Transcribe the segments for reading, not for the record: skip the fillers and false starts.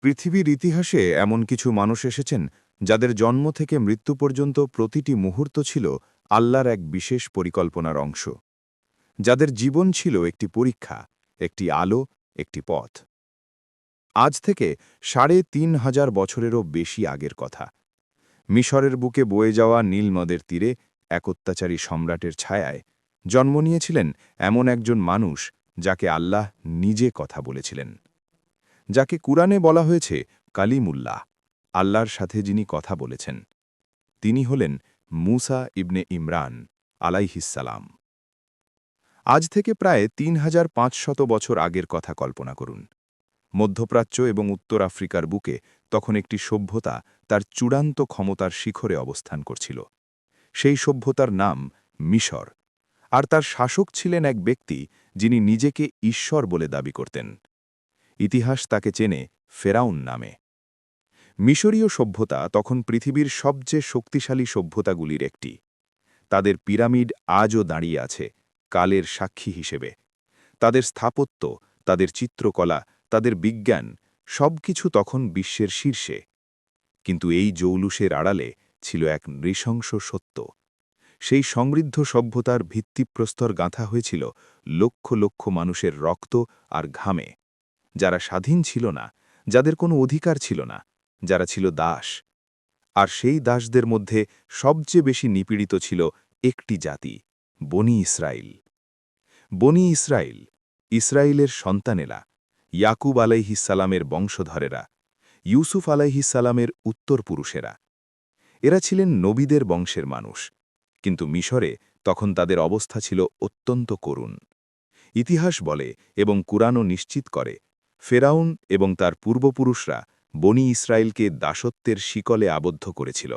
পৃথিবীর ইতিহাসে এমন কিছু মানুষ এসেছেন যাদের জন্ম থেকে মৃত্যু পর্যন্ত প্রতিটি মুহূর্ত ছিল আল্লাহর এক বিশেষ পরিকল্পনার অংশ, যাদের জীবন ছিল একটি পরীক্ষা, একটি আলো, একটি পথ। আজ থেকে ৩,৫০০ বছরেরও বেশি আগের কথা। মিশরের বুকে বয়ে যাওয়া নীল নদের তীরে এক অত্যাচারী সম্রাটের ছায়ায় জন্ম নিয়েছিলেন এমন একজন মানুষ যাকে আল্লাহ নিজে কথা বলেছিলেন, যাকে কুরআনে বলা হয়েছে কালিমুল্লাহ, আল্লাহর সাথে যিনি কথা বলেছেন। তিনি হলেন মুসা ইবনে ইমরান আলাইহিসসালাম। আজ থেকে প্রায় ৩,৫০০ বছর আগের কথা কল্পনা করুন। মধ্যপ্রাচ্য এবং উত্তর আফ্রিকার বুকে তখন একটি সভ্যতা তার চূড়ান্ত ক্ষমতার শিখরে অবস্থান করছিল। সেই সভ্যতার নাম মিশর, আর তার শাসক ছিলেন এক ব্যক্তি যিনি নিজেকে ঈশ্বর বলে দাবি করতেন। ইতিহাস তাকে চেনে ফেরাউন নামে। মিশরীয় সভ্যতা তখন পৃথিবীর সবচেয়ে শক্তিশালী সভ্যতাগুলির একটি। তাদের পিরামিড আজও দাঁড়িয়ে আছে কালের সাক্ষী হিসেবে। তাদের স্থাপত্য, তাদের চিত্রকলা, তাদের বিজ্ঞান সবকিছু তখন বিশ্বের শীর্ষে। কিন্তু এই জৌলুসের আড়ালে ছিল এক নৃশংস সত্য। সেই সমৃদ্ধ সভ্যতার ভিত্তিপ্রস্তর গাঁথা হয়েছিল লক্ষ লক্ষ মানুষের রক্ত আর ঘামে, যারা স্বাধীন ছিল না, যাদের কোনো অধিকার ছিল না, যারা ছিল দাস। আর সেই দাসদের মধ্যে সবচেয়ে বেশি নিপীড়িত ছিল একটি জাতি, বনি ইসরাইল। বনি ইসরাইল, ইসরাইলের সন্তানেরা, ইয়াকুব আলাইহিসসালামের বংশধরেরা, ইউসুফ আলাইহিসসালামের উত্তরপুরুষেরা। এরা ছিলেন নবীদের বংশের মানুষ, কিন্তু মিশরে তখন তাদের অবস্থা ছিল অত্যন্ত করুণ। ইতিহাস বলে এবং কুরআনও নিশ্চিত করে, ফেরাউন এবং তার পূর্বপুরুষরা বনি ইসরায়েলকে দাসত্বের শিকলে আবদ্ধ করেছিল।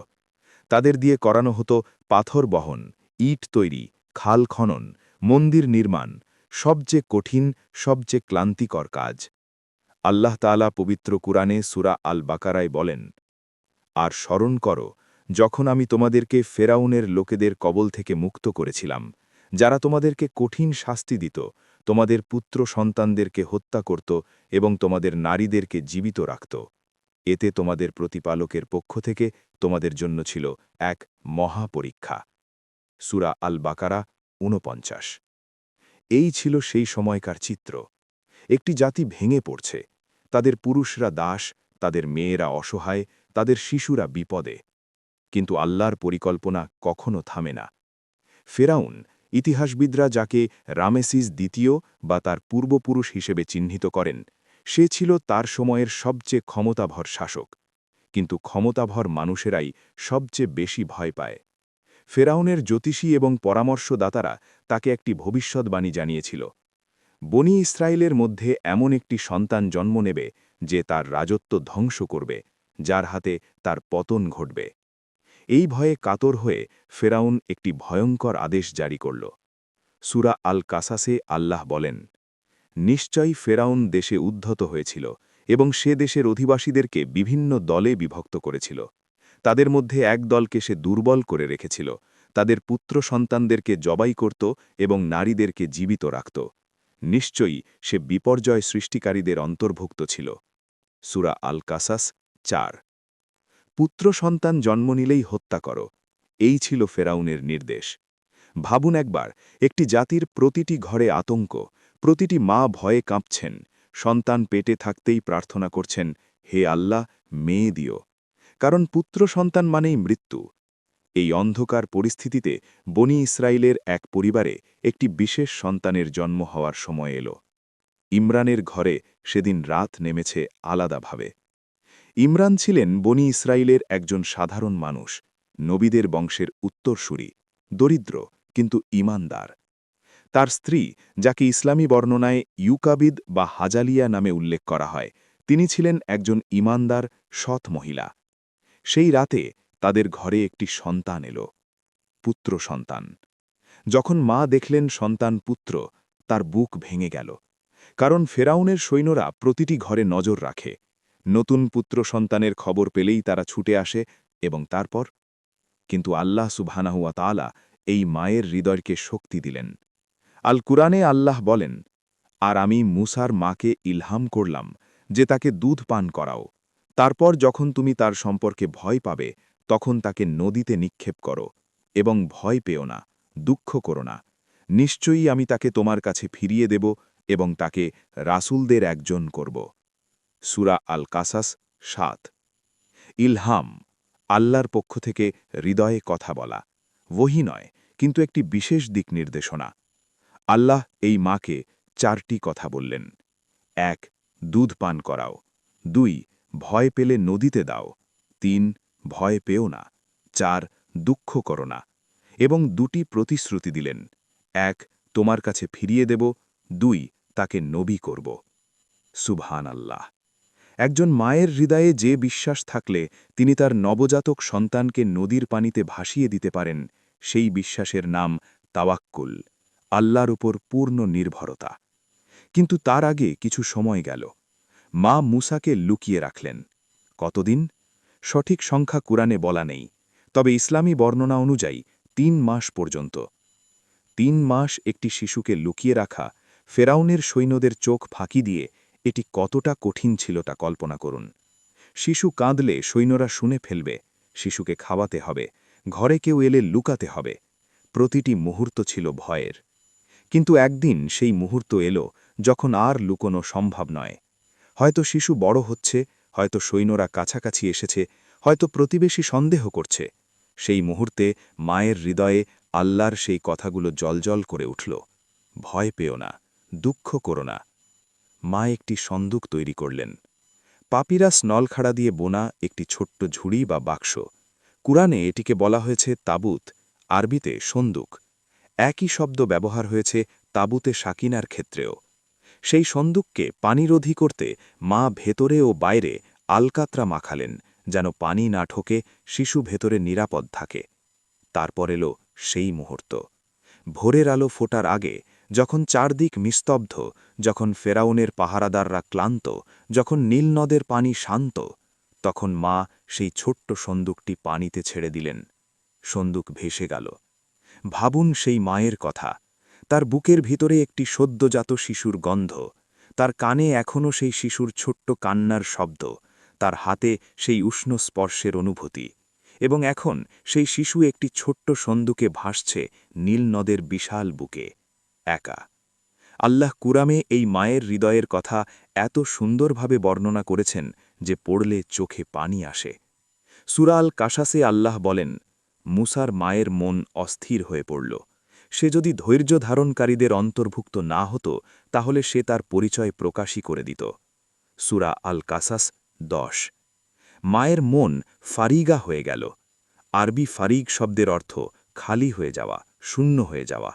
তাদের দিয়ে করানো হতো পাথর বহন, ইট তৈরি, খাল খনন, মন্দির নির্মাণ, সবচেয়ে কঠিন, সবচেয়ে ক্লান্তিকর কাজ। আল্লাহ তাআলা পবিত্র কুরআনে সূরা আল বাকারায় বলেন, আর স্মরণ করো যখন আমি তোমাদেরকে ফেরাউনের লোকেদের কবল থেকে মুক্ত করেছিলাম, যারা তোমাদেরকে কঠিন শাস্তি দিত, তোমাদের পুত্র সন্তানদেরকে হত্যা করত এবং তোমাদের নারীদেরকে জীবিত রাখত। এতে তোমাদের প্রতিপালকের পক্ষ থেকে তোমাদের জন্য ছিল এক মহা পরীক্ষা। সূরা আল বাকারা ৪৯। এই ছিল সেই সময়কার চিত্র। একটি জাতি ভেঙে পড়ছে, তাদের পুরুষরা দাস, তাদের মেয়েরা অসহায়, তাদের শিশুরা বিপদে। কিন্তু আল্লাহর পরিকল্পনা কখনো থামে না। ফেরাউন, ইতিহাসবিদরা যাকে রামেসিস দ্বিতীয় বা তার পূর্বপুরুষ হিসেবে চিহ্নিত করেন, সে ছিল তার সময়ের সবচেয়ে ক্ষমতাভর শাসক। কিন্তু ক্ষমতাভর মানুষেরাই সবচেয়ে বেশি ভয় পায়। ফেরাউনের জ্যোতিষী এবং পরামর্শদাতারা তাকে একটি ভবিষ্যদ্বাণী জানিয়েছিল। বনি ইসরায়েলের মধ্যে এমন একটি সন্তান জন্ম নেবে যে তার রাজত্ব ধ্বংস করবে, যার হাতে তার পতন ঘটবে। এই ভয়ে কাতর হয়ে ফেরাউন একটি ভয়ঙ্কর আদেশ জারি করল। সূরা আল কাসাসে আল্লাহ বলেন, নিশ্চয়ই ফেরাউন দেশে উদ্ধত হয়েছিল এবং সে দেশের অধিবাসীদেরকে বিভিন্ন দলে বিভক্ত করেছিল। তাদের মধ্যে এক দলকে সে দুর্বল করে রেখেছিল, তাদের পুত্র সন্তানদেরকে জবাই করত এবং নারীদেরকে জীবিত রাখত। নিশ্চয়ই সে বিপর্যয় সৃষ্টিকারীদের অন্তর্ভুক্ত ছিল। সূরা আল কাসাস ৪। পুত্র সন্তান জন্ম নিলেই হত্যা করো, এই ছিল ফেরাউনের নির্দেশ। ভাবুন একবার, একটি জাতির প্রতিটি ঘরে আতঙ্ক, প্রতিটি মা ভয়ে কাঁপছেন, সন্তান পেটে থাকতেই প্রার্থনা করছেন, হে আল্লাহ, মেয়ে দিও। কারণ পুত্র সন্তান মানেই মৃত্যু। এই অন্ধকার পরিস্থিতিতে বনি ইসরায়েলের এক পরিবারে একটি বিশেষ সন্তানের জন্ম হওয়ার সময় এল। ইমরানের ঘরে সেদিন রাত নেমেছে আলাদাভাবে। ইমরান ছিলেন বনি ইসরায়েলের একজন সাধারণ মানুষ, নবীদের বংশের উত্তরসূরি, দরিদ্র কিন্তু ঈমানদার। তার স্ত্রী, যাকে ইসলামী বর্ণনায় ইউকাবিদ বা হাজালিয়া নামে উল্লেখ করা হয়, তিনি ছিলেন একজন ঈমানদার, সৎ মহিলা। সেই রাতে তাদের ঘরে একটি সন্তান এল, পুত্র সন্তান। যখন মা দেখলেন সন্তান পুত্র, তার বুক ভেঙে গেল। কারণ ফেরাউনের সৈন্যরা প্রতিটি ঘরে নজর রাখে। নতুন পুত্র সন্তানের খবর পেলেই তারা ছুটে আসে এবং তারপর। কিন্তু আল্লাহ সুবহানাহু ওয়া তাআলা এই মায়ের হৃদয়কে শক্তি দিলেন। আল কুরআনে আল্লাহ বলেন, আর আমি মুসার মাকে ইলহাম করলাম যে তাকে দুধ পান করাও, তারপর যখন তুমি তার সম্পর্কে ভয় পাবে তখন তাকে নদীতে নিক্ষেপ করো এবং ভয় পেও না, দুঃখ করো না। নিশ্চয়ই আমি তাকে তোমার কাছে ফিরিয়ে দেব এবং তাকে রাসূলদের একজন করব। সূরা আল কাসাস ৭। ইলহাম, আল্লাহর পক্ষ থেকে হৃদয়ে কথা বলা। ওহী নয়, কিন্তু একটি বিশেষ দিক নির্দেশনা। আল্লাহ এই মাকে ৪টি কথা বললেন। ১. দুধ পান করাও। ২. ভয় পেলে নদীতে দাও। ৩. ভয় পেও না। ৪. দুঃখ করো না। এবং ২টি প্রতিশ্রুতি দিলেন। ১. তোমার কাছে ফিরিয়ে দেব। ২. তাকে নবী করব। সুবহানাল্লাহ। একজন মায়ের হৃদয়ে যে বিশ্বাস থাকলে তিনি তার নবজাতক সন্তানকে নদীর পানিতে ভাসিয়ে দিতে পারেন, সেই বিশ্বাসের নাম তাওয়াক্কুল, আল্লাহর উপর পূর্ণ নির্ভরতা। কিন্তু তার আগে কিছু সময় গেল। মা মুসাকে লুকিয়ে রাখলেন। কতদিন? সঠিক সংখ্যা কুরআনে বলা নেই, তবে ইসলামী বর্ণনা অনুযায়ী ৩ মাস পর্যন্ত। ৩ মাস একটি শিশুকে লুকিয়ে রাখা, ফেরাউনের সৈন্যদের চোখ ফাঁকি দিয়ে, এটি কতটা কঠিন ছিল তা কল্পনা করুন। শিশু কাঁদলে সৈন্যরা শুনে ফেলবে, শিশুকে খাওয়াতে হবে, ঘরে কেউ এলে লুকাতে হবে। প্রতিটি মুহূর্ত ছিল ভয়ের। কিন্তু একদিন সেই মুহূর্ত এলো যখন আর লুকোনো সম্ভব নয়। হয়তো শিশু বড় হচ্ছে, হয়তো সৈন্যরা কাছাকাছি এসেছে, হয়তো প্রতিবেশী সন্দেহ করছে। সেই মুহূর্তে মায়ের হৃদয়ে আল্লাহর সেই কথাগুলো জলজল করে উঠল। ভয় পেও না, দুঃখ করো না। মা একটি সন্দুক তৈরি করলেন। পাপিরাস নলখাড়া দিয়ে বোনা একটি ছোট্ট ঝুড়ি বা বাক্স। কুরআনে এটিকে বলা হয়েছে তাবুত, আরবিতে সন্দুক। একই শব্দ ব্যবহার হয়েছে তাবুতে সাকিনার ক্ষেত্রেও। সেই সন্দুককে পানিরোধী করতে মা ভেতরে ও বাইরে আলকাতরা মাখালেন, যেন পানি না ঠোকে, শিশু ভেতরে নিরাপদ থাকে। তারপর এলো সেই মুহূর্ত। ভোরের আলো ফোটার আগে, যখন চারদিক নিস্তব্ধ, যখন ফেরাউনের পাহারাদাররা ক্লান্ত, যখন নীল নদের পানি শান্ত, তখন মা সেই ছোট্ট সন্দুকটি পানিতে ছেড়ে দিলেন। সন্দুক ভেসে গেল। ভাবুন সেই মায়ের কথা। তার বুকের ভিতরে একটি সদ্যজাত শিশুর গন্ধ, তার কানে এখনও সেই শিশুর ছোট্ট কান্নার শব্দ, তার হাতে সেই উষ্ণ স্পর্শের অনুভূতি। এবং এখন সেই শিশু একটি ছোট্ট সন্দুকে ভাসছে নীল নদের বিশাল বুকে, একা। আল্লাহ কুরআনে এই মায়ের হৃদয়ের কথা এত সুন্দরভাবে বর্ণনা করেছেন যে পড়লে চোখে পানি আসে। সূরা আল কাসাসে আল্লাহ বলেন, মুসার মায়ের মন অস্থির হয়ে পড়ল। সে যদি ধৈর্য ধারণকারীদের অন্তর্ভুক্ত না হতো, তাহলে সে তার পরিচয় প্রকাশই করে দিত। সূরা আল কাসাস ১০। মায়ের মন ফারিগা হয়ে গেল। আরবি ফারিগ শব্দের অর্থ খালি হয়ে যাওয়া, শূন্য হয়ে যাওয়া।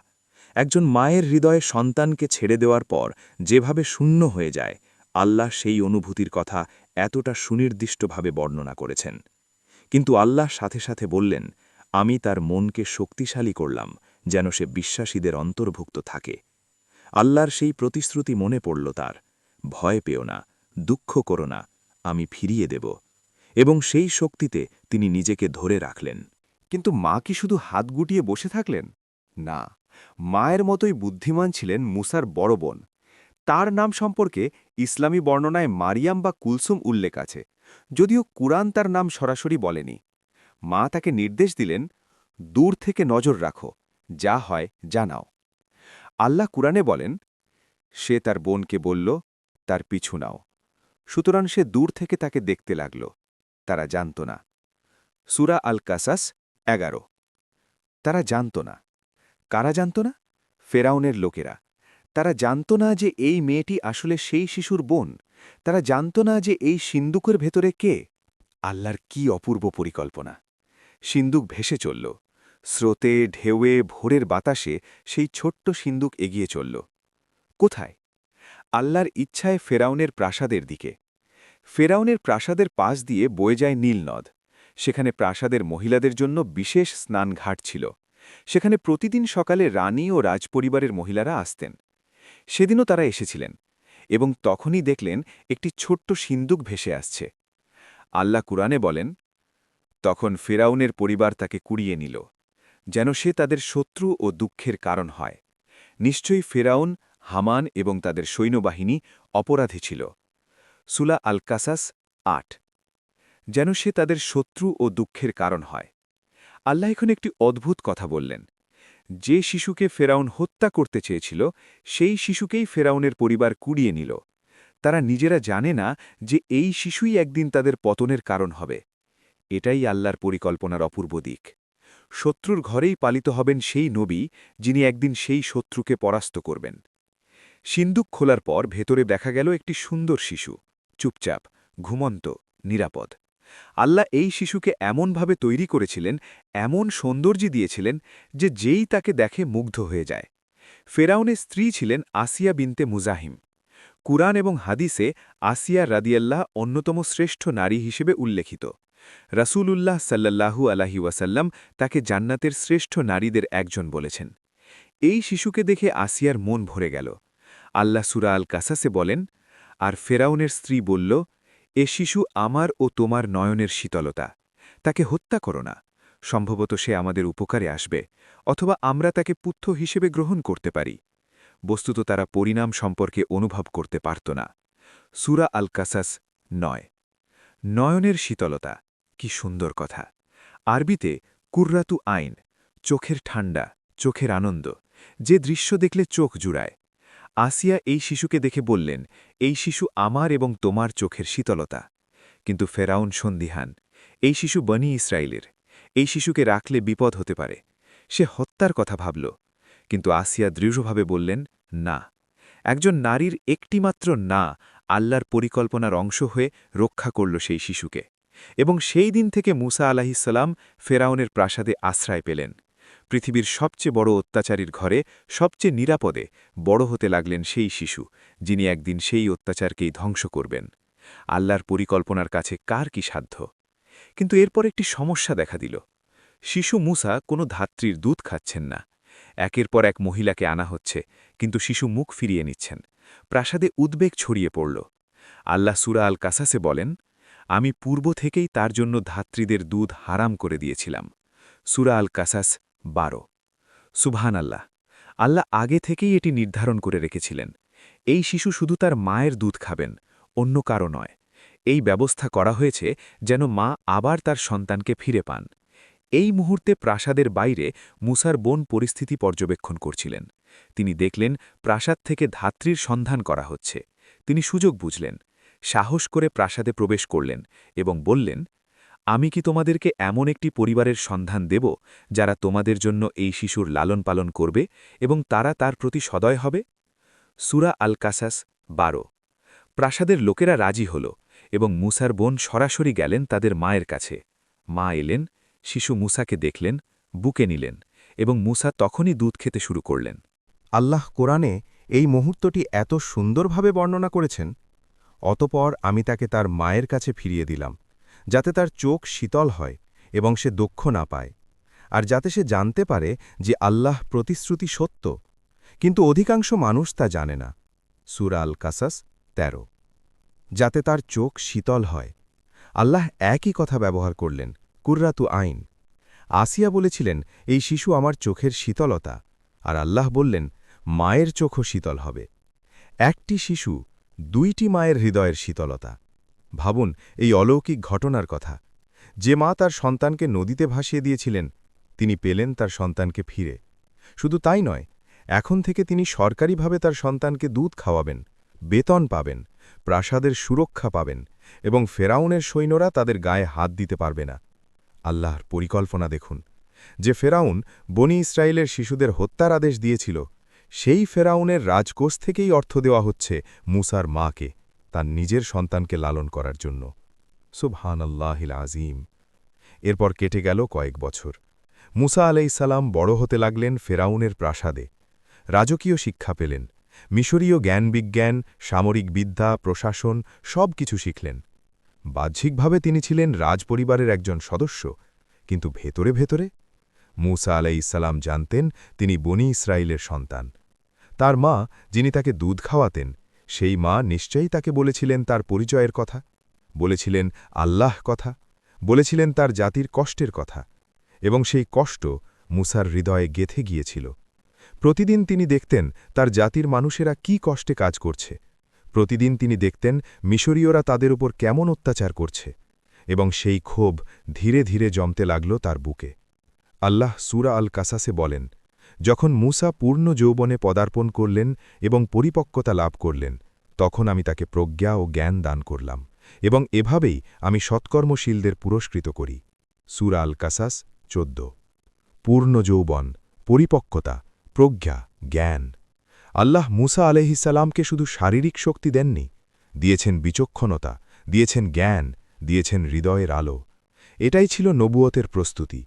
একজন মায়ের হৃদয়ে সন্তানকে ছেড়ে দেওয়ার পর যেভাবে শূন্য হয়ে যায়, আল্লাহ সেই অনুভূতির কথা এতটা সুনির্দিষ্টভাবে বর্ণনা করেছেন। কিন্তু আল্লাহ সাথে সাথে বললেন, আমি তার মনকে শক্তিশালী করলাম, যেন সে বিশ্বাসীদের অন্তর্ভুক্ত থাকে। আল্লাহর সেই প্রতিশ্রুতি মনে পড়ল তার, ভয় পেও না, দুঃখ করো না, আমি ফিরিয়ে দেব। এবং সেই শক্তিতে তিনি নিজেকে ধরে রাখলেন। কিন্তু মা কি শুধু হাত গুটিয়ে বসে থাকলেন? না, মায়ের মতোই বুদ্ধিমান ছিলেন মুসার বড় বোন। তার নাম সম্পর্কে ইসলামী বর্ণনায় মারিয়াম বা কুলসুম উল্লেখ আছে, যদিও কুরআন তার নাম সরাসরি বলেনি। মা তাকে নির্দেশ দিলেন, দূর থেকে নজর রাখো, যা হয় জানাও। আল্লাহ কুরআনে বলেন, সে তার বোনকে বলল, তার পিছু নাও। সুতরাং সে দূর থেকে তাকে দেখতে লাগল। তারা জানত না। সূরা আল কাসাস ১১। তারা জানত না। কারা জানত না? ফেরাউনের লোকেরা। তারা জানত না যে এই মেয়েটি আসলে সেই শিশুর বোন। তারা জানত না যে এই সিন্দুকের ভেতরে কে। আল্লাহর কি অপূর্ব পরিকল্পনা! সিন্দুক ভেসে চলল। স্রোতে, ঢেউয়ে, ভোরের বাতাসে সেই ছোট্ট সিন্দুক এগিয়ে চলল। কোথায়? আল্লাহর ইচ্ছায় ফেরাউনের প্রাসাদের দিকে। ফেরাউনের প্রাসাদের পাশ দিয়ে বয়ে যায় নীল নদ। সেখানে প্রাসাদের মহিলাদের জন্য বিশেষ স্নানঘাট ছিল। সেখানে প্রতিদিন সকালে রানী ও রাজপরিবারের মহিলারা আসতেন। সেদিনও তারা এসেছিলেন, এবং তখনই দেখলেন একটি ছোট্ট সিন্দুক ভেসে আসছে। আল্লাহ কুরআনে বলেন, তখন ফেরাউনের পরিবার তাকে কুড়িয়ে নিল, যেন সে তাদের শত্রু ও দুঃখের কারণ হয়। নিশ্চয়ই ফেরাউন, হামান এবং তাদের সৈন্যবাহিনী অপরাধী ছিল। সূরা আল কাসাস ৮। যেন সে তাদের শত্রু ও দুঃখের কারণ হয়। আল্লাহ এখন একটি অদ্ভুত কথা বললেন। যে শিশুকে ফেরাউন হত্যা করতে চেয়েছিল, সেই শিশুকেই ফেরাউনের পরিবার কুড়িয়ে নিল। তারা নিজেরা জানে না যে এই শিশুই একদিন তাদের পতনের কারণ হবে। এটাই আল্লাহর পরিকল্পনার অপূর্ব দিক। শত্রুর ঘরেই পালিত হবেন সেই নবী, যিনি একদিন সেই শত্রুকে পরাস্ত করবেন। সিন্দুক খোলার পর ভেতরে দেখা গেল একটি সুন্দর শিশু, চুপচাপ, ঘুমন্ত, নিরাপদ। আল্লাহ এই শিশুকে এমনভাবে তৈরি করেছিলেন, এমন সৌন্দর্য দিয়েছিলেন যে যেই তাকে দেখে মুগ্ধ হয়ে যায়। ফেরাউনের স্ত্রী ছিলেন আসিয়া বিনতে মুজাহিম। কুরআন এবং হাদিসে আসিয়া রাদিয়াল্লাহ অন্যতম শ্রেষ্ঠ নারী হিসেবে উল্লেখিত। রাসূলুল্লাহ সাল্লাল্লাহু আলাইহি ওয়াসাল্লাম তাকে জান্নাতের শ্রেষ্ঠ নারীদের একজন বলেছেন। এই শিশুকে দেখে আসিয়ার মন ভরে গেল। আল্লাহ সূরা আল কাসাসে বলেন, আর ফেরাউনের স্ত্রী বলল, এ শিশু আমার ও তোমার নয়নের শীতলতা। তাকে হত্যা করো না। সম্ভবত সে আমাদের উপকারে আসবে, অথবা আমরা তাকে পুত্র হিসেবে গ্রহণ করতে পারি। বস্তুত তারা পরিণাম সম্পর্কে অনুভব করতে পারত না। সূরা আল কাসাস ৯। নয়নের শীতলতা, কি সুন্দর কথা। আরবিতে কুর্রাতু আইন, চোখের ঠান্ডা, চোখের আনন্দ, যে দৃশ্য দেখলে চোখ জুড়ায়। আসিয়া এই শিশুকে দেখে বললেন, এই শিশু আমার এবং তোমার চোখের শীতলতা। কিন্তু ফেরাউন সন্দিহান। এই শিশু বনি ইসরায়েলের। এই শিশুকে রাখলে বিপদ হতে পারে। সে হত্যার কথা ভাবল। কিন্তু আসিয়া দৃঢ়ভাবে বললেন, না। একজন নারীর একটিমাত্র না আল্লাহর পরিকল্পনার অংশ হয়ে রক্ষা করল সেই শিশুকে। এবং সেই দিন থেকে মুসা আলাহিসাল্লাম ফেরাউনের প্রাসাদে আশ্রয় পেলেন। পৃথিবীর সবচেয়ে বড় অত্যাচারীর ঘরে সবচেয়ে নিরাপদে বড় হতে লাগলেন সেই শিশু, যিনি একদিন সেই অত্যাচারকেই ধ্বংস করবেন। আল্লাহর পরিকল্পনার কাছে কার কি সাধ্য? কিন্তু এরপর একটি সমস্যা দেখা দিল। শিশু মুসা কোনো ধাত্রীর দুধ খাচ্ছেন না। একের পর এক মহিলাকে আনা হচ্ছে, কিন্তু শিশু মুখ ফিরিয়ে নিচ্ছেন। প্রাসাদে উদ্বেগ ছড়িয়ে পড়ল। আল্লাহ সূরা আল কাসাসে বলেন, আমি পূর্ব থেকেই তার জন্য ধাত্রীদের দুধ হারাম করে দিয়েছিলাম। সূরা আল কাসাস ১২। সুবহান আল্লাহ। আল্লাহ আগে থেকেই এটি নির্ধারণ করে রেখেছিলেন। এই শিশু শুধু তার মায়ের দুধ খাবেন, অন্য কারো নয়। এই ব্যবস্থা করা হয়েছে যেন মা আবার তার সন্তানকে ফিরে পান। এই মুহূর্তে প্রাসাদের বাইরে মুসার বোন পরিস্থিতি পর্যবেক্ষণ করছিলেন। তিনি দেখলেন প্রাসাদ থেকে ধাত্রীর সন্ধান করা হচ্ছে। তিনি সুযোগ বুঝলেন, সাহস করে প্রাসাদে প্রবেশ করলেন এবং বললেন, আমি কি তোমাদেরকে এমন একটি পরিবারের সন্ধান দেব যারা তোমাদের জন্য এই শিশুর লালন পালন করবে এবং তারা তার প্রতি সদয় হবে? সূরা আল কাসাস ১২। প্রাসাদের লোকেরা রাজি হল এবং মুসার বোন সরাসরি গেলেন তাদের মায়ের কাছে। মা এলেন, শিশু মুসাকে দেখলেন, বুকে নিলেন এবং মুসা তখনই দুধ খেতে শুরু করলেন। আল্লাহ কোরআনে এই মুহূর্তটি এত সুন্দরভাবে বর্ণনা করেছেন। অতপর আমি তাকে তার মায়ের কাছে ফিরিয়ে দিলাম, যাতে তার চোখ শীতল হয় এবং সে দুঃখ না পায়, আর যাতে সে জানতে পারে যে আল্লাহ প্রতিশ্রুতি সত্য। কিন্তু অধিকাংশ মানুষ তা জানে না। সূরা আল কাসাস ১৩। যাতে তার চোখ শীতল হয়। আল্লাহ একই কথা ব্যবহার করলেন, কুর্রাতু আইন। আসিয়া বলেছিলেন, এই শিশু আমার চোখের শীতলতা, আর আল্লাহ বললেন, মায়ের চোখও শীতল হবে। একটি শিশু, দুইটি মায়ের হৃদয়ের শীতলতা। ভাবুন এই অলৌকিক ঘটনার কথা। যে মা তার সন্তানকে নদীতে ভাসিয়ে দিয়েছিলেন, তিনি পেলেন তার সন্তানকে ফিরে। শুধু তাই নয়, এখন থেকে তিনি সরকারিভাবে তার সন্তানকে দুধ খাওয়াবেন, বেতন পাবেন, প্রাসাদের সুরক্ষা পাবেন এবং ফেরাউনের সৈন্যরা তাদের গায়ে হাত দিতে পারবে না। আল্লাহর পরিকল্পনা দেখুন। যে ফেরাউন বনি ইসরায়েলের শিশুদের হত্যার আদেশ দিয়েছিল, সেই ফেরাউনের রাজকোষ থেকেই অর্থ দেওয়া হচ্ছে মুসার মাকে তার নিজের সন্তানকে লালন করার জন্য। সুবহানাল্লাহিল আজিম। এরপর কেটে গেল কয়েক বছর। মুসা আলাইসাল্লাম বড় হতে লাগলেন ফেরাউনের প্রাসাদে। রাজকীয় শিক্ষা পেলেন, মিশরীয় জ্ঞান-বিজ্ঞান, সামরিক বিদ্যা, প্রশাসন সব কিছু শিখলেন। বাহ্যিকভাবে তিনি ছিলেন রাজপরিবারের একজন সদস্য, কিন্তু ভেতরে ভেতরে মুসা আলাইসাল্লাম জানতেন তিনি বনি ইসরায়েলের সন্তান। তার মা, যিনি তাকে দুধ খাওয়াতেন, সেই মা নিশ্চয়ই তাকে বলেছিলেন তার পরিচয়ের কথা, বলেছিলেন আল্লাহ কথা, বলেছিলেন তার জাতির কষ্টের কথা, এবং সেই কষ্ট মুসার হৃদয়ে গেথে গিয়েছিল। প্রতিদিন তিনি দেখতেন তার জাতির মানুষেরা কি কষ্টে কাজ করছে। প্রতিদিন তিনি দেখতেন মিশরীয়রা তাদের উপর কেমন অত্যাচার করছে। এবং সেই ক্ষোভ ধীরে ধীরে জমতে লাগল তার বুকে। আল্লাহ সূরা আল কাসাসে বলেন, যখন মূসা পূর্ণ যৌবনে পদার্পণ করলেন এবং পরিপক্কতা লাভ করলেন, তখন আমি তাকে প্রজ্ঞা ও জ্ঞান দান করলাম, এবং এভাবেই আমি সৎকর্মশীলদের পুরস্কৃত করি। সূরা আল কাসাস 14। পূর্ণ যৌবন, পরিপক্কতা, প্রজ্ঞা, জ্ঞান। আল্লাহ মূসা আলাইহিসসালামকে শুধু শারীরিক শক্তি দেননি, দিয়েছেন বিচক্ষণতা, দিয়েছেন জ্ঞান, দিয়েছেন হৃদয়ের আলো। এটাই ছিল নবুয়তের প্রস্তুতি।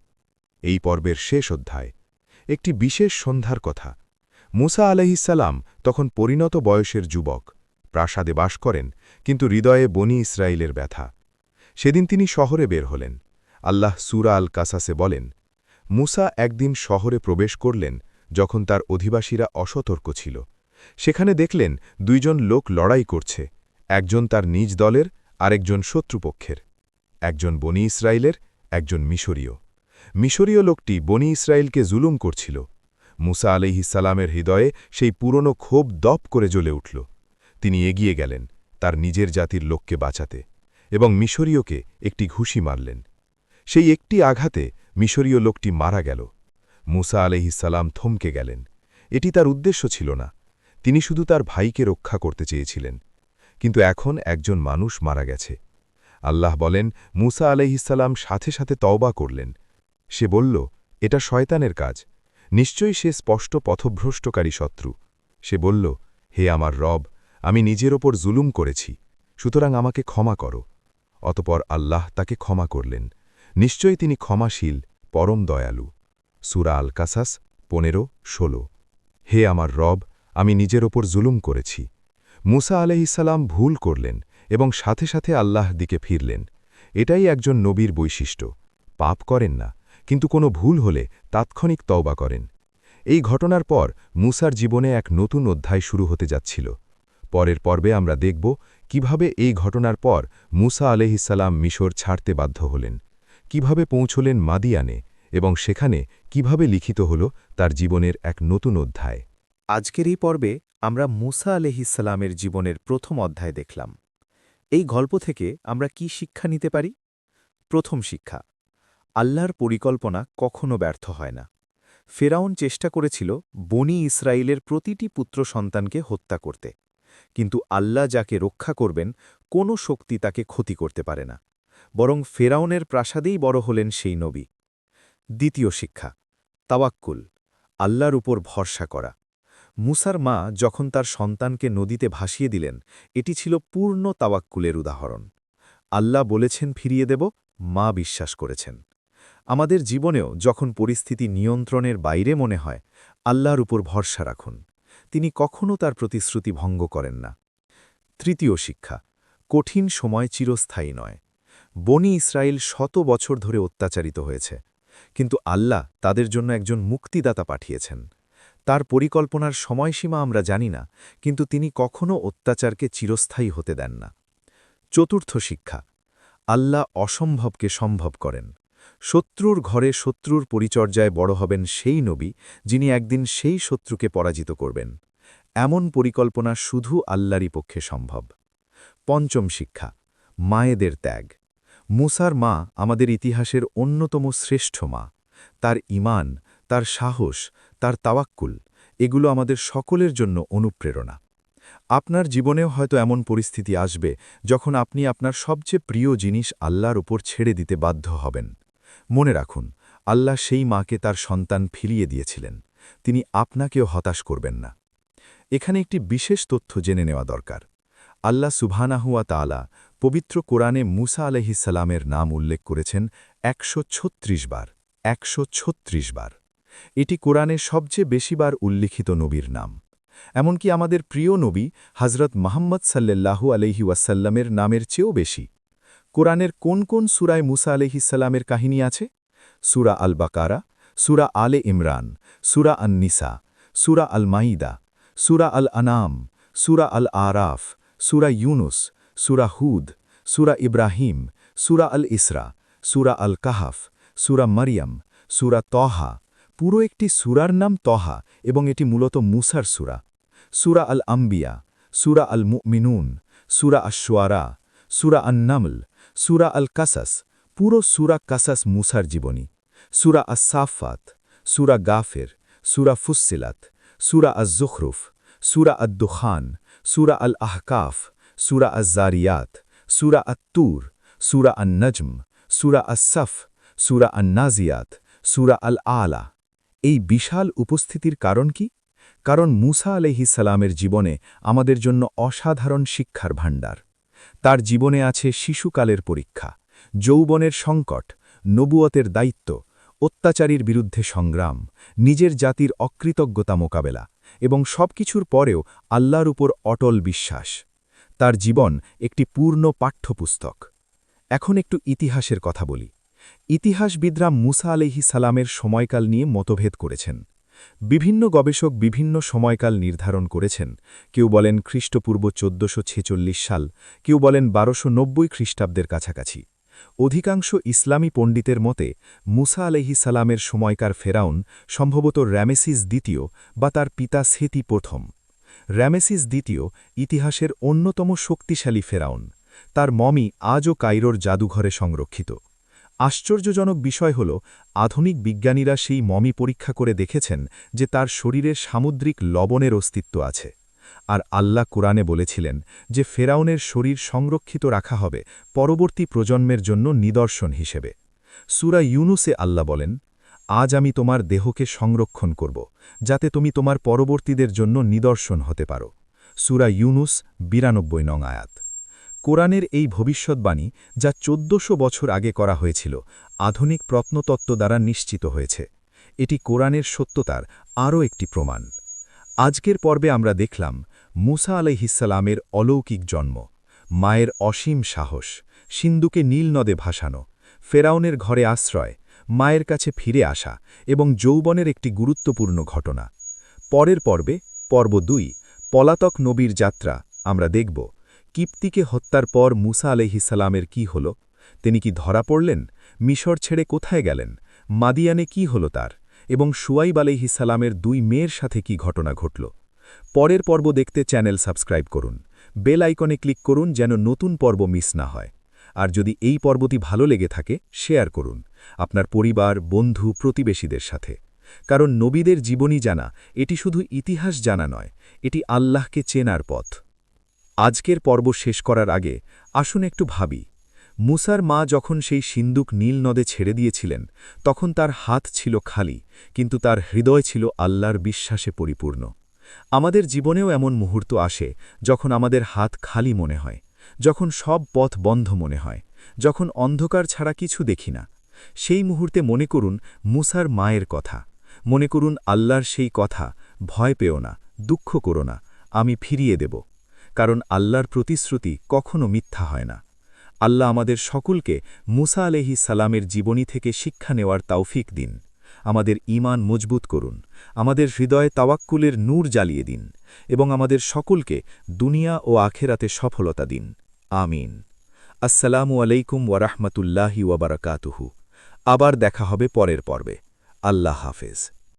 এই পর্বের শেষ অধ্যায় একটি বিশেষ সন্ধ্যার কথা। মূসা আলাইহিসসালাম তখন পরিণত বয়সের যুবক, প্রাসাদে বাস করেন, কিন্তু হৃদয়ে বনি ইসরায়েলের ব্যথা। সেদিন তিনি শহরে বের হলেন। আল্লাহ সূরা আল কাসাসে বলেন, মূসা একদিন শহরে প্রবেশ করলেন যখন তার অধিবাসীরা অসতর্ক ছিল। সেখানে দেখলেন দুইজন লোক লড়াই করছে, একজন তার নিজ দলের, আরেকজন শত্রুপক্ষের। একজন বনি ইসরায়েলের, একজন মিশরীয়। মিশরীয় লোকটি বনি ইসরায়েলকে জুলুম করছিল। মূসা আলাইহিসসালামের হৃদয়ে সেই পুরনো ক্ষোভ দপ করে জ্বলে উঠল। তিনি এগিয়ে গেলেন তার নিজের জাতির লোককে বাঁচাতে, এবং মিশরীয়কে একটি ঘুষি মারলেন। সেই একটি আঘাতে মিশরীয় লোকটি মারা গেল। মূসা আলাইহিসসালাম থমকে গেলেন। এটি তার উদ্দেশ্য ছিল না, তিনি শুধু তার ভাইকে রক্ষা করতে চেয়েছিলেন। কিন্তু এখন একজন মানুষ মারা গেছে। আল্লাহ বলেন, মূসা আলাইহিসসালাম সাথে সাথে তওবা করলেন। সে বলল, এটা শয়তানের কাজ, নিশ্চয়ই সে স্পষ্ট পথভ্রষ্টকারী শত্রু। সে বলল, হে আমার রব, আমি নিজের ওপর জুলুম করেছি, সুতরাং আমাকে ক্ষমা করো। অতপর আল্লাহ তাকে ক্ষমা করলেন। নিশ্চয়ই তিনি ক্ষমাশীল, পরম দয়ালু। সূরা আল কাসাস 15-16। হে আমার রব, আমি নিজের ওপর জুলুম করেছি। মূসা আলাইহিসসালাম ভুল করলেন এবং সাথে সাথে আল্লাহ দিকে ফিরলেন। এটাই একজন নবীর বৈশিষ্ট্য। পাপ করেন না, কিন্তু কোনো ভুল হলে তাৎক্ষণিক তওবা করেন। এই ঘটনার পর মূসার জীবনে এক নতুন অধ্যায় শুরু হতে যাচ্ছিল। পরের পর্বে আমরা দেখব কিভাবে এই ঘটনার পর মূসা আলাইহিসসালাম মিশর ছাড়তে বাধ্য হলেন, কিভাবে পৌঁছলেন মাদিয়ানে, এবং সেখানে কিভাবে লিখিত হল তার জীবনের এক নতুন অধ্যায়। আজকের এই পর্বে আমরা মূসা আলাইহিসসালামের জীবনের প্রথম অধ্যায় দেখলাম। এই গল্প থেকে আমরা কি শিক্ষা নিতে পারি? প্রথম শিক্ষা, আল্লাহর পরিকল্পনা কখনো ব্যর্থ হয় না। ফেরাউন চেষ্টা করেছিল বনি ইসরায়েলের প্রতিটি পুত্র সন্তানকে হত্যা করতে, কিন্তু আল্লাহ যাকে রক্ষা করবেন কোনো শক্তি তাকে ক্ষতি করতে পারে না, বরং ফেরাউনের প্রাসাদেই বড় হলেন সেই নবী। দ্বিতীয় শিক্ষা, তাওয়াক্কুল, আল্লাহর উপর ভরসা করা। মূসার মা যখন তার সন্তানকে নদীতে ভাসিয়ে দিলেন, এটি ছিল পূর্ণ তাওয়াক্কুলের উদাহরণ। আল্লাহ বলেছেন ফিরিয়ে দেব, মা বিশ্বাস করেছেন। আমাদের জীবনেও যখন পরিস্থিতি নিয়ন্ত্রণের বাইরে মনে হয়, আল্লাহর উপর ভরসা রাখুন, তিনি কখনও তার প্রতিশ্রুতি ভঙ্গ করেন না। তৃতীয় শিক্ষা, কঠিন সময় চিরস্থায়ী নয়। বনি ইসরায়েল শত বছর ধরে অত্যাচারিত হয়েছে, কিন্তু আল্লাহ তাদের জন্য একজন মুক্তিদাতা পাঠিয়েছেন। তার পরিকল্পনার সময়সীমা আমরা জানি না, কিন্তু তিনি কখনও অত্যাচারকে চিরস্থায়ী হতে দেন না। চতুর্থ শিক্ষা, আল্লাহ অসম্ভবকে সম্ভব করেন। শত্রুর ঘরে শত্রুর পরিচর্যায় বড় হবেন সেই নবী, যিনি একদিন সেই শত্রুকে পরাজিত করবেন। এমন পরিকল্পনা শুধু আল্লাহরই পক্ষে সম্ভব। পঞ্চম শিক্ষা, মায়েদের ত্যাগ। মূসার মা আমাদের ইতিহাসের অন্যতম শ্রেষ্ঠ মা। তার ঈমান, তার সাহস, তার তাওয়াক্কুল, এগুলো আমাদের সকলের জন্য অনুপ্রেরণা। আপনার জীবনেও হয়তো এমন পরিস্থিতি আসবে যখন আপনি আপনার সবচেয়ে প্রিয় জিনিস আল্লাহর উপর ছেড়ে দিতে বাধ্য হবেন। মনে রাখুন, আল্লাহ সেই মাকে তার সন্তান ফিরিয়ে দিয়েছিলেন, তিনি আপনাকেও হতাশ করবেন না। এখানে একটি বিশেষ তথ্য জেনে নেওয়া দরকার। আল্লাহ সুবহানাহু ওয়া তাআলা পবিত্র কোরআনে মূসা আলাইহিসসালামের নাম উল্লেখ করেছেন ১৩৬ বার। ১৩৬ বার। এটি কোরআনে সবচেয়ে বেশিবার উল্লিখিত নবীর নাম। এমনকি আমাদের প্রিয় নবী হযরত মুহাম্মদ সাল্লাল্লাহু আলাইহি ওয়াসাল্লামের নামের চেয়েও বেশি। কোরআনের কোন কোন সূরায় মূসা আলাইহিসসালামের কাহিনী আছে? সূরা আল বাকারা, সূরা আলে ইমরান, সূরা আন-নিসা, সূরা আল মাইদা, সূরা আল আনাম, সূরা আল আরাফ, সূরা ইউনুস, সূরা হুদ, সূরা ইব্রাহিম, সূরা আল ইসরা, সূরা আল কাহাফ, সূরা মারিয়াম, সূরা তহা। পুরো একটি সূরার নাম তহা, এবং এটি মূলত মূসার সূরা। সূরা আল আম্বিয়া, সূরা আল মুমিনুন, সূরা আশ-শুআরা, সূরা আন-নামল, সূরা আল কাসাস, পুরো সূরা কাসাস মুসার জীবনী। সূরা আস-সাফাত, সূরা গাফের, সূরা ফুসসিলাত, সূরা আজ-জুখরুফ, সূরা আদ-দুখান, সূরা আল আহকাফ, সূরা আজ-জারিয়াত, সূরা আত-তুর, সূরা আন-নজম, সূরা আস-সাফ, সূরা আন-নাজিয়াত, সূরা আল আলা। এই বিশাল উপস্থিতির কারণ কি? কারণ মুসা আলাইহিস সালামের জীবনে আমাদের জন্য অসাধারণ শিক্ষার ভাণ্ডার। তার জীবনে আছে শিশুকালের পরীক্ষা, যৌবনের সংকট, নবুয়তের দায়িত্ব, অত্যাচারীর বিরুদ্ধে সংগ্রাম, নিজের জাতির অকৃতজ্ঞতা মোকাবেলা এবং সবকিছুর পরেও আল্লাহর উপর অটল বিশ্বাস। তার জীবন একটি পূর্ণ পাঠ্যপুস্তক। এখন একটু ইতিহাসের কথা বলি। ইতিহাসবিদরা মুসা আলাইহিস সালামের সময়কাল নিয়ে মতভেদ করেছেন। বিভিন্ন গবেষক বিভিন্ন সময়কাল নির্ধারণ করেছেন। কেউ বলেন খ্রিস্টপূর্ব 1446 সাল, কেউ বলেন 1290 খ্রিস্টাব্দের কাছাকাছি। অধিকাংশ ইসলামী পণ্ডিতের মতে মুসা আলাইহিস সালামের সময়কার ফেরাউন সম্ভবত রামেসিস দ্বিতীয় বা তার পিতা সেতি প্রথম। রামেসিস দ্বিতীয় ইতিহাসের অন্যতম শক্তিশালী ফেরাউন। তার মমি আজও কায়রোর জাদুঘরে সংরক্ষিত। আশ্চর্যজনক বিষয় হল আধুনিক বিজ্ঞানীরা সেই মমি পরীক্ষা করে দেখেছেন যে তার শরীরে সামুদ্রিক লবণের অস্তিত্ব আছে। আর আল্লাহ কুরআনে বলেছিলেন যে ফেরাউনের শরীর সংরক্ষিত রাখা হবে পরবর্তী প্রজন্মের জন্য নিদর্শন হিসেবে। সূরা ইউনুসে আল্লাহ বলেন, আজ আমি তোমার দেহকে সংরক্ষণ করব, যাতে তুমি তোমার পরবর্তীদের জন্য নিদর্শন হতে পারো। সূরা ইউনুস 92 নং আয়াত। কোরআনের এই ভবিষ্যৎবাণী যা 1400 বছর আগে করা হয়েছিল, আধুনিক প্রত্নতত্ত্ব দ্বারা নিশ্চিত হয়েছে। এটি কোরআনের সত্যতার আরও একটি প্রমাণ। আজকের পর্বে আমরা দেখলাম মুসা আলাইহিস সালামের অলৌকিক জন্ম, মায়ের অসীম সাহস, সিন্ধুকে নীল নদে ভাসানো, ফেরাউনের ঘরে আশ্রয়, মায়ের কাছে ফিরে আসা এবং যৌবনের একটি গুরুত্বপূর্ণ ঘটনা। পরের পর্বে, পর্ব 2, পলাতক নবীর যাত্রা, আমরা দেখব কিপ্তিকে হত্যার পর মুসা আলাইহিস সালামের কি হল। তিনি কি ধরা পড়লেন? মিশর ছেড়ে কোথায় গেলেন? মাদিয়ানে কি হল তার? এবং শুয়াইব আলাইহিস সালামের 2 মেয়ের সাথে কি ঘটনা ঘটল? পরের পর্ব দেখতে চ্যানেল সাবস্ক্রাইব করুন, বেল আইকনে ক্লিক করুন যেন নতুন পর্ব মিস না হয়। আর যদি এই পর্বটি ভালো লেগে থাকে শেয়ার করুন আপনার পরিবার, বন্ধু, প্রতিবেশীদের সাথে। কারণ নবীদের জীবনী জানা এটি শুধু ইতিহাস জানা নয়, এটি আল্লাহকে চেনার পথ। আজকের পর্ব শেষ করার আগে আসুন একটু ভাবি, মুসার মা যখন সেই সিন্দুক নীল নদে ছেড়ে দিয়েছিলেন তখন তার হাত ছিল খালি, কিন্তু তার হৃদয় ছিল আল্লাহর বিশ্বাসে পরিপূর্ণ। আমাদের জীবনেও এমন মুহূর্ত আসে যখন আমাদের হাত খালি মনে হয়, যখন সব পথ বন্ধ মনে হয়, যখন অন্ধকার ছাড়া কিছু দেখি না। সেই মুহূর্তে মনে করুন মুসার মায়ের কথা, মনে করুন আল্লাহর সেই কথা, ভয় পেও না, দুঃখ করো না, আমি ফিরিয়ে দেব। কারণ আল্লাহর প্রতিশ্রুতি কখনো মিথ্যা হয় না। আল্লাহ আমাদের সকলকে মুসা আলাইহিস সালামের জীবনী থেকে শিক্ষা নেওয়ার তৌফিক দিন। আমাদের ঈমান মজবুত করুন, আমাদের হৃদয়ে তাওয়াক্কুলের নূর জ্বালিয়ে দিন এবং আমাদের সকলকে দুনিয়া ও আখেরাতে সফলতা দিন। আমিন। আসসালামু আলাইকুম ওয়া রাহমাতুল্লাহি ওয়া বারাকাতুহু। আবার দেখা হবে পরের পর্বে। আল্লাহ হাফেজ।